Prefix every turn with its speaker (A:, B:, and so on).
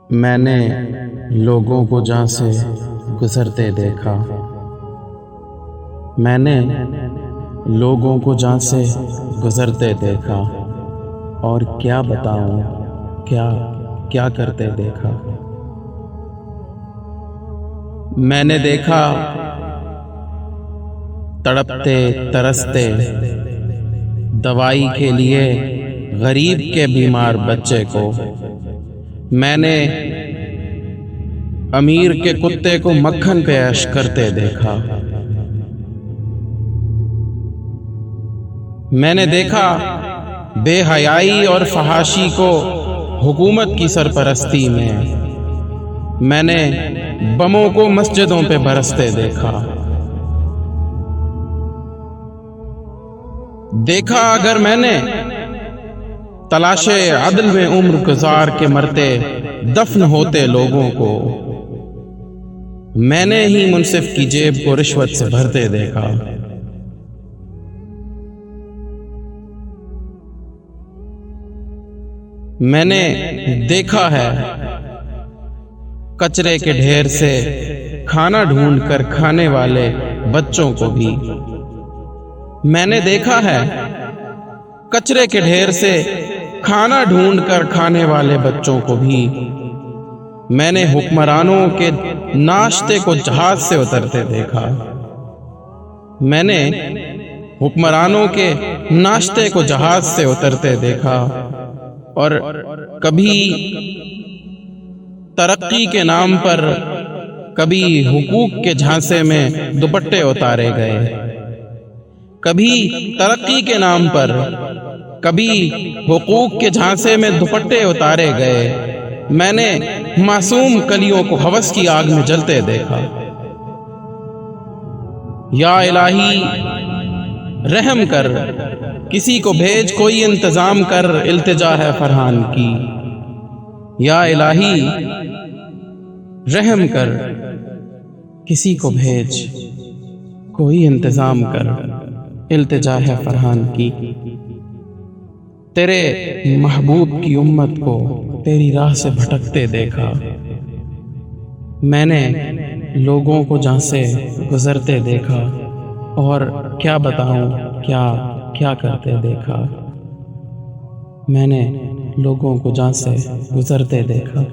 A: میں نے لوگوں کو جہاں سے گزرتے دیکھا، میں نے لوگوں کو جہاں سے گزرتے دیکھا، اور کیا بتاؤں کیا کرتے دیکھا۔ میں نے دیکھا تڑپتے ترستے دوائی کے لیے غریب کے بیمار بچے کو، میں نے امیر کے کتے کو مکھن پیش کرتے دیکھا۔ میں نے دیکھا بے حیائی اور فحاشی کو حکومت کی سرپرستی میں نے بموں کو مسجدوں پہ برستے دیکھا۔ دیکھا اگر میں نے تلاش عدل میں عمر گزار کے مرتے دفن ہوتے لوگوں کو، میں نے ہی منصف کی جیب کو رشوت سے بھرتے دیکھا۔ میں نے دیکھا ہے کچرے کے ڈھیر سے کھانا ڈھونڈ کر کھانے والے بچوں کو بھی، میں نے دیکھا ہے کچرے کے ڈھیر سے کھانا ڈھونڈ کر کھانے والے بچوں کو بھی، میں نے حکمرانوں کے ناشتے کو جہاز سے اترتے دیکھا۔ میں نے حکمرانوں کے ناشتے کو جہاز سے اترتے دیکھا، اور کبھی ترقی کے نام پر کبھی حقوق کے جھانسے میں دوپٹے اتارے گئے، کبھی ترقی کے نام پر کبھی حقوق کے جھانسے میں دوپٹے اتارے گئے۔ میں نے معصوم کلیوں کو ہوس کی آگ میں جلتے دیکھا۔ یا الہی رحم کر، کسی کو بھیج، کوئی انتظام کر، التجا ہے فرحان کی۔ یا الہی رحم کر، کسی کو بھیج، کوئی انتظام کر، التجا ہے فرحان کی۔ تیرے محبوب کی امت کو تیری راہ سے بھٹکتے دیکھا، میں نے لوگوں کو جہاں سے گزرتے دیکھا، اور کیا بتاؤں کیا کرتے دیکھا۔ میں نے لوگوں کو جہاں سے گزرتے دیکھا۔